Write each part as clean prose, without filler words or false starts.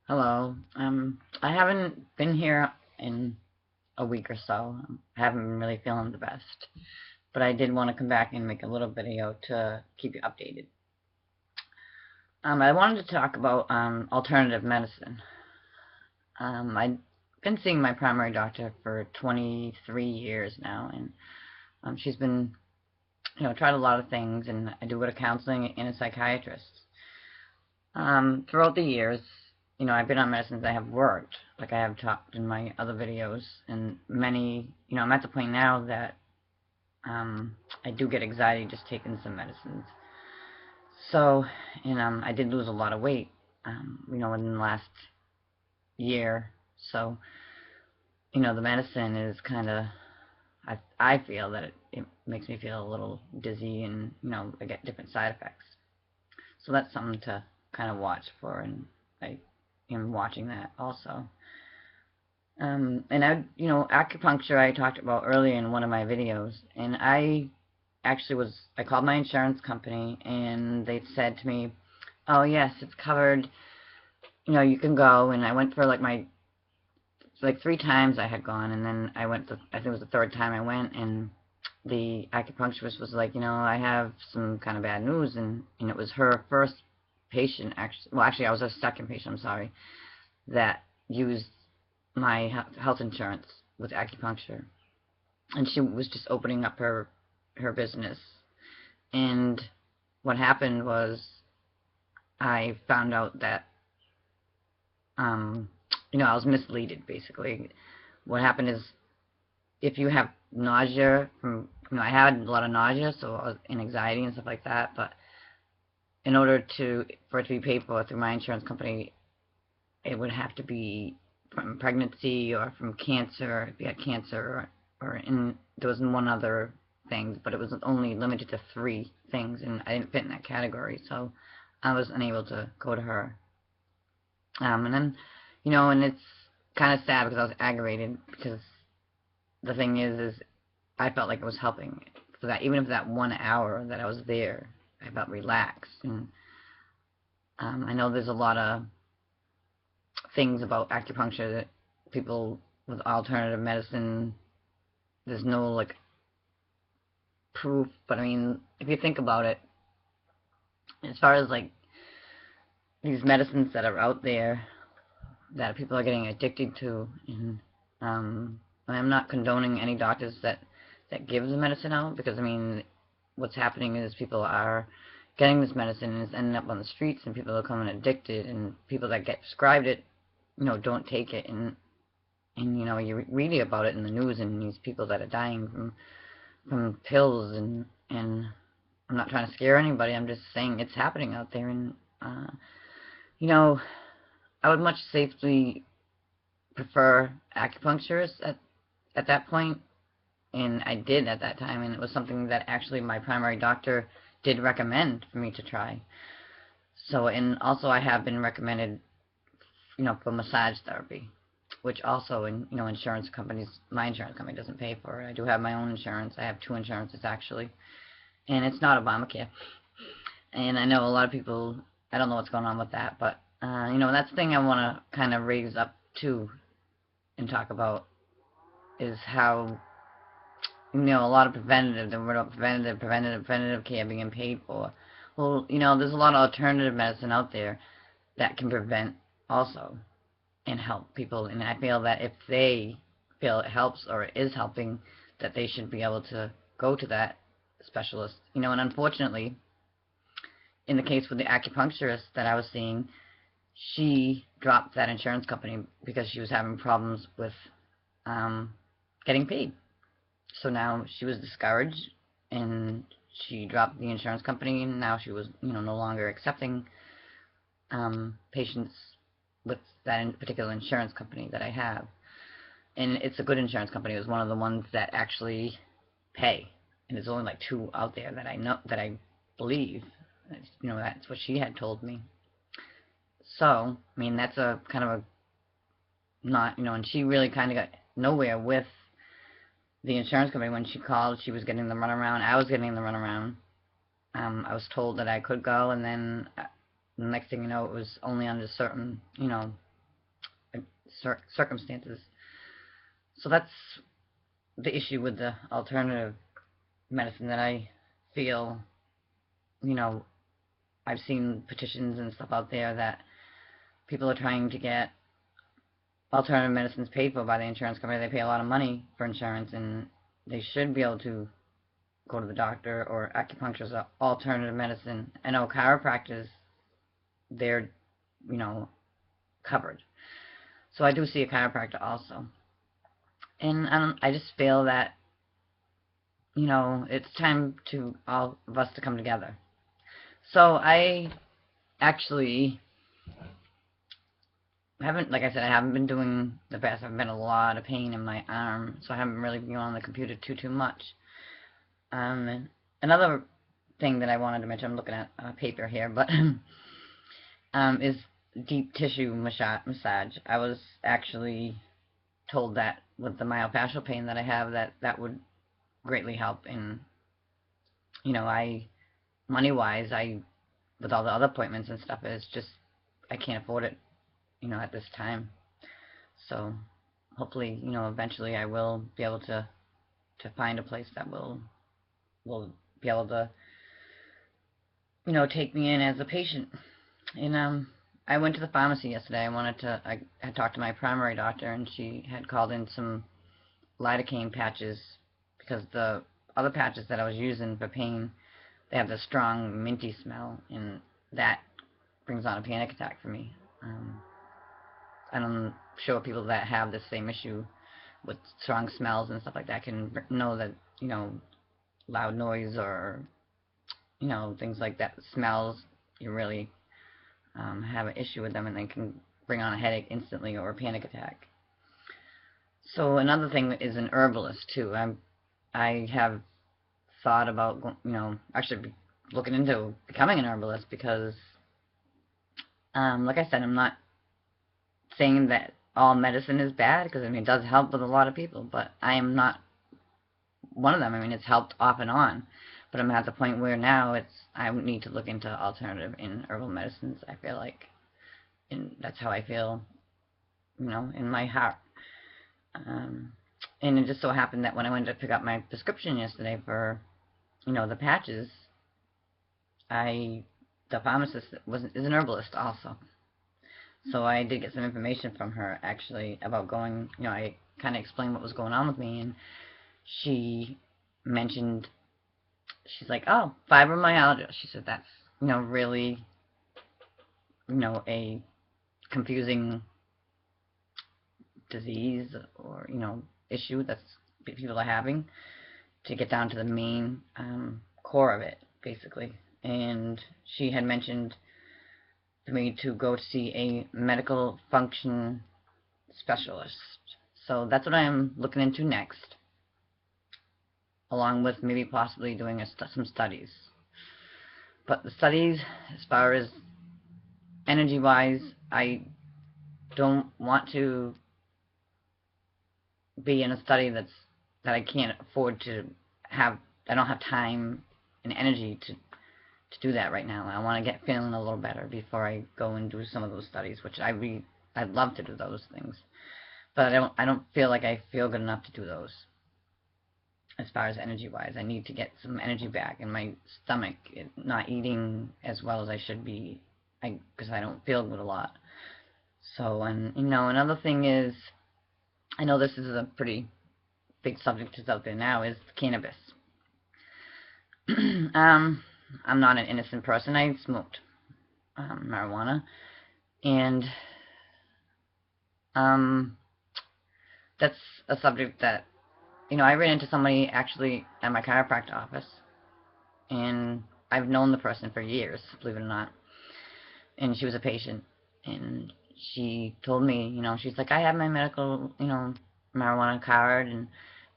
Hello. I haven't been here in a week or so. I haven't been really feeling the best, but I did want to come back and make a little video to keep you updated. I wanted to talk about alternative medicine. I've been seeing my primary doctor for 23 years now, and she's been, tried a lot of things, and I do go to counseling and a psychiatrist. Throughout the years, I've been on medicines. I have worked, like I have talked in my other videos, and many, I'm at the point now that I do get anxiety just taking some medicines. So, and I did lose a lot of weight, within the last year. So, the medicine is kind of, I feel that it makes me feel a little dizzy, and I get different side effects. So that's something to kind of watch for, and I am watching that also. Acupuncture I talked about earlier in one of my videos, and I called my insurance company, and they said to me, oh yes, it's covered, you can go, and I went for like 3 times I had gone, and then I think it was the third time I went, and the acupuncturist was like, I have some kind of bad news, and it was her first patient, actually, well, actually, I was her second patient, I'm sorry, that used my health insurance with acupuncture, and she was just opening up her business. And what happened was I found out that I was misleaded, basically. What happened is, if you have nausea from, I had a lot of nausea, so I was in anxiety and stuff like that, but in order for it to be paid for through my insurance company, it would have to be from pregnancy or from cancer, if you had cancer, there was one other thing, but it was only limited to 3 things, and I didn't fit in that category, so I was unable to go to her. And then, and it's kind of sad because I was aggravated, because the thing is I felt like it was helping. For that, even for that 1 hour that I was there, I felt relaxed. And I know there's a lot of things about acupuncture that people with alternative medicine, there's no like proof, but I mean, if you think about it, as far as like these medicines that are out there that people are getting addicted to, and I'm not condoning any doctors that give the medicine out, because I mean, what's happening is people are getting this medicine and it's ending up on the streets, and people are becoming addicted, and people that get prescribed it, don't take it, and you read about it in the news, and these people that are dying from pills, and I'm not trying to scare anybody. I'm just saying it's happening out there, and you know, I would much safely prefer acupuncturists at that point, and I did at that time, and it was something that actually my primary doctor did recommend for me to try. So, and also I have been recommended, for massage therapy, which also, insurance companies, my insurance company doesn't pay for it. I do have my own insurance. I have 2 insurances actually, and it's not Obamacare. And I know a lot of people, I don't know what's going on with that, but that's the thing I want to kind of raise up too and talk about, is how, a lot of the word about preventative care being paid for. Well, there's a lot of alternative medicine out there that can prevent also and help people, and I feel that if they feel it helps or is helping, that they should be able to go to that specialist. And unfortunately, in the case with the acupuncturist that I was seeing, she dropped that insurance company because she was having problems with getting paid. So now she was discouraged, and she dropped the insurance company, and now she was, no longer accepting patients with that particular insurance company that I have. And it's a good insurance company. It was one of the ones that actually pay, and there's only like 2 out there that I know, that I believe. That's what she had told me. So, I mean, that's a kind of a not, and she really kind of got nowhere with the insurance company. When she called, she was getting the runaround. I was getting the runaround. I was told that I could go, and then the next thing you know, it was only under certain, circumstances. So that's the issue with the alternative medicine that I feel, you know, I've seen petitions and stuff out there that people are trying to get alternative medicines paid for by the insurance company. They pay a lot of money for insurance, and they should be able to go to the doctor, or acupuncture is alternative medicine. I know chiropractors, they're, you know, covered. So I do see a chiropractor also. And I just feel that, you know, it's time to all of us to come together. So I actually haven't, like I said, I haven't been doing the best. I've been in a lot of pain in my arm, so I haven't really been on the computer too much. Another thing that I wanted to mention, I'm looking at a paper here, but is deep tissue massage. I was actually told that with the myofascial pain that I have, that would greatly help. And, you know, money-wise, with all the other appointments and stuff, it's just, I can't afford it, you know, at this time. So hopefully, you know, eventually I will be able to find a place that will be able to, you know, take me in as a patient. And I went to the pharmacy yesterday. I had talked to my primary doctor, and she had called in some lidocaine patches, because the other patches that I was using for pain, they have this strong minty smell, and that brings on a panic attack for me. I'm sure people that have the same issue with strong smells and stuff like that can know that, you know, loud noise or, you know, things like that, smells, you really have an issue with them, and they can bring on a headache instantly or a panic attack. So another thing is an herbalist too. I have thought about, you know, actually looking into becoming an herbalist, because like I said, I'm not saying that all medicine is bad, because I mean, it does help with a lot of people, but I am not one of them. I mean, it's helped off and on, but I'm at the point where now I need to look into alternative in herbal medicines, I feel like. And that's how I feel, you know, in my heart. And it just so happened that when I went to pick up my prescription yesterday for, you know, the patches, the pharmacist is an herbalist also. So I did get some information from her, actually, about going, you know, I kind of explained what was going on with me, and she mentioned, she's like, oh, fibromyalgia. She said that's, you know, really, you know, a confusing disease or, you know, issue that's people are having, to get down to the main core of it, basically. And she had mentioned for me to go to see a medical function specialist. So that's what I'm looking into next, along with maybe possibly doing some studies. But the studies, as far as energy-wise, I don't want to be in a study that I can't afford to have. I don't have time and energy to do that right now. I want to get feeling a little better before I go and do some of those studies, which I'd love to do those things, but I don't feel like I feel good enough to do those. As far as energy-wise, I need to get some energy back in my stomach, not eating as well as I should be, because I don't feel good a lot. So, and, you know, another thing is, I know this is a pretty big subject that's out there now, is cannabis. I'm not an innocent person. I smoked marijuana, and that's a subject that, you know, I ran into somebody actually at my chiropractor office, and I've known the person for years, believe it or not, and she was a patient, and she told me, you know, she's like, I have my medical, you know, marijuana card,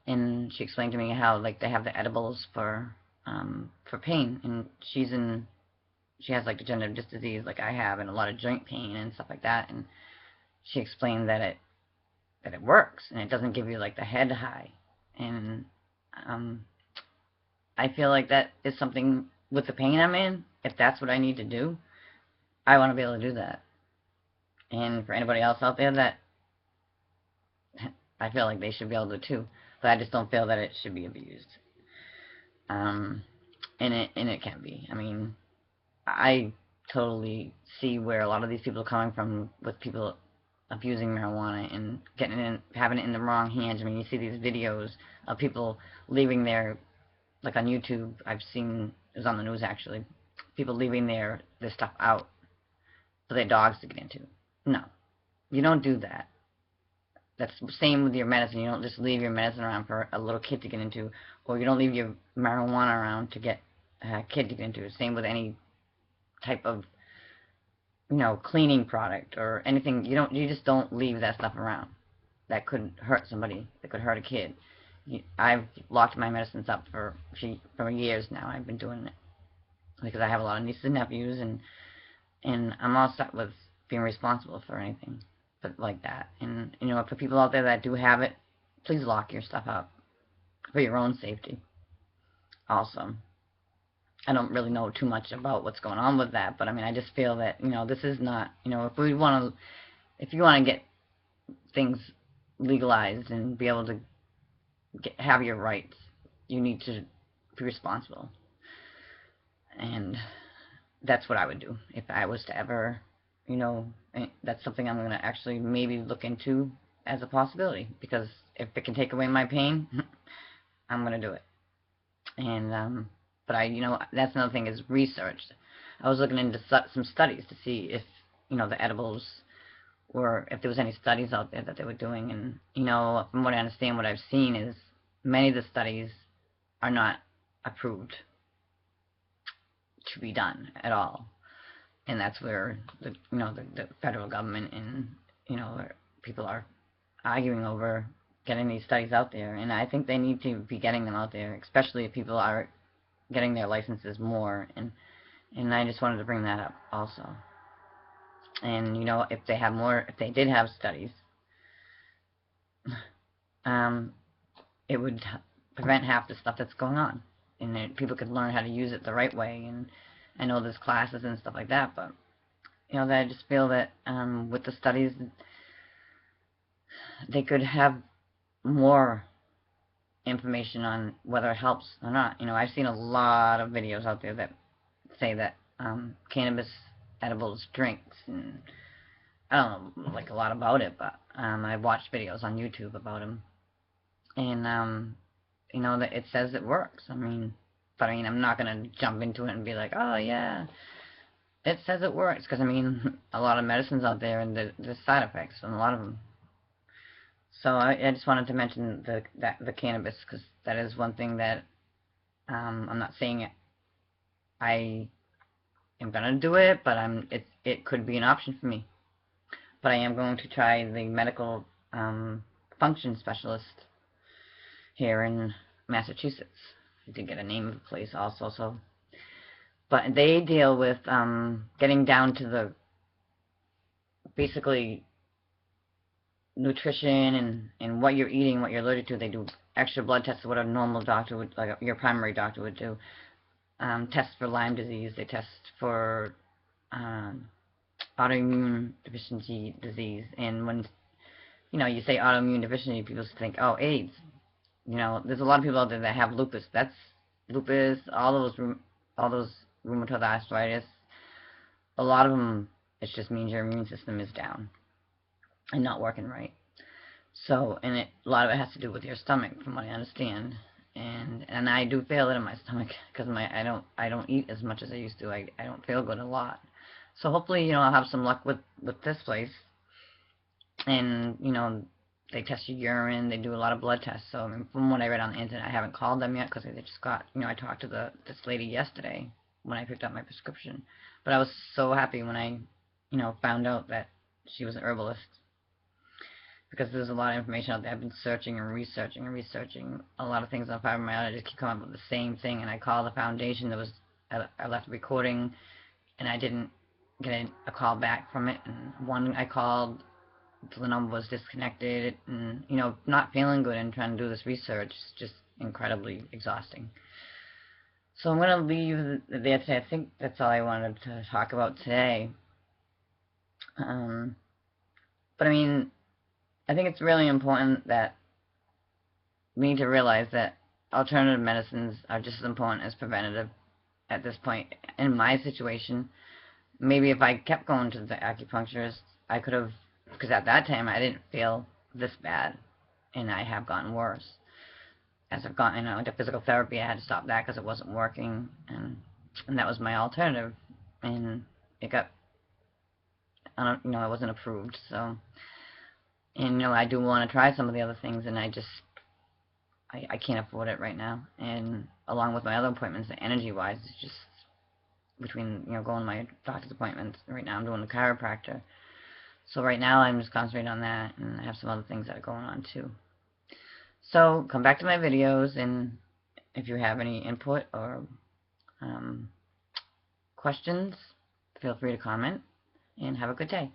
and she explained to me how, like, they have the edibles for pain, and she has like degenerative disc disease like I have, and a lot of joint pain and stuff like that, and she explained that it works, and it doesn't give you like the head high, and I feel like that is something with the pain I'm in. If that's what I need to do, I want to be able to do that. And for anybody else out there that I feel like they should be able to too, but I just don't feel that it should be abused. Um, and it can be. I mean, I totally see where a lot of these people are coming from with people abusing marijuana and getting in, having it in the wrong hands. I mean, you see these videos of people leaving their, like on YouTube, I've seen, it was on the news actually, people leaving their stuff out for their dogs to get into. No, you don't do that. That's the same with your medicine. You don't just leave your medicine around for a little kid to get into, or you don't leave your marijuana around to get a kid to get into. Same with any type of, cleaning product or anything. You just don't leave that stuff around. That could hurt somebody. That could hurt a kid. I've locked my medicines up for years now. I've been doing it because I have a lot of nieces and nephews, and I'm all set with being responsible for anything but like that. And for people out there that do have it, please lock your stuff up for your own safety. Also, I don't really know too much about what's going on with that, but I mean, I just feel that this is not, if you want to get things legalized and be able to have your rights, you need to be responsible. And that's what I would do if I was to ever, that's something I'm going to actually maybe look into as a possibility, because if it can take away my pain, I'm going to do it. And, but that's another thing is research. I was looking into some studies to see if, the edibles, or if there was any studies out there that they were doing. And, from what I understand, what I've seen is many of the studies are not approved to be done at all. And that's where the federal government and people are arguing over getting these studies out there. And I think they need to be getting them out there, especially if people are getting their licenses more. And I just wanted to bring that up also. And if they did have studies, it would prevent half the stuff that's going on, and people could learn how to use it the right way. And I know there's classes and stuff like that, but that I just feel that with the studies, they could have more information on whether it helps or not. I've seen a lot of videos out there that say that cannabis edibles drinks, and I don't know like a lot about it, but I've watched videos on YouTube about them, and that it says it works. But I'm not gonna jump into it and be like, oh yeah, it says it works, because a lot of medicines out there, and there's side effects on a lot of them. So I just wanted to mention the cannabis, because that is one thing that I'm not saying I am gonna do it, but it could be an option for me. But I am going to try the medical function specialist here in Massachusetts. I did get a name of the place also. So, but they deal with getting down to the basically nutrition and what you're eating, what you're allergic to. They do extra blood tests, what a normal doctor would, like your primary doctor would do. Tests for Lyme disease. They test for autoimmune deficiency disease. And when you say autoimmune deficiency, people think, oh, AIDS. There's a lot of people out there that have lupus. That's lupus, all those rheumatoid arthritis. A lot of them, it just means your immune system is down and not working right. So, and a lot of it has to do with your stomach, from what I understand. And I do feel it in my stomach, because I don't eat as much as I used to. I don't feel good a lot. So hopefully, I'll have some luck with this place. And they test your urine. They do a lot of blood tests. So from what I read on the internet, I haven't called them yet, because they just got, I talked to this lady yesterday when I picked up my prescription. But I was so happy when I, found out that she was an herbalist, because there's a lot of information out there. I've been searching and researching a lot of things on fibromyalgia. I just keep coming up with the same thing. And I called the foundation. I left a recording, and I didn't get a call back from it. And one I called, the number was disconnected, and not feeling good and trying to do this research is just incredibly exhausting. So I'm going to leave there today. I think that's all I wanted to talk about today. But I think it's really important that we need to realize that alternative medicines are just as important as preventative at this point. In my situation, maybe if I kept going to the acupuncturist, I could have, because at that time I didn't feel this bad, and I have gotten worse. As I've gotten, into physical therapy, I had to stop that because it wasn't working, and that was my alternative, and it got, I don't, it wasn't approved, so, and, I do want to try some of the other things, and I can't afford it right now, and along with my other appointments, energy-wise, it's just, between, going to my doctor's appointments, right now I'm doing the chiropractor, so right now I'm just concentrating on that, and I have some other things that are going on too. So come back to my videos, and if you have any input or questions, feel free to comment, and have a good day.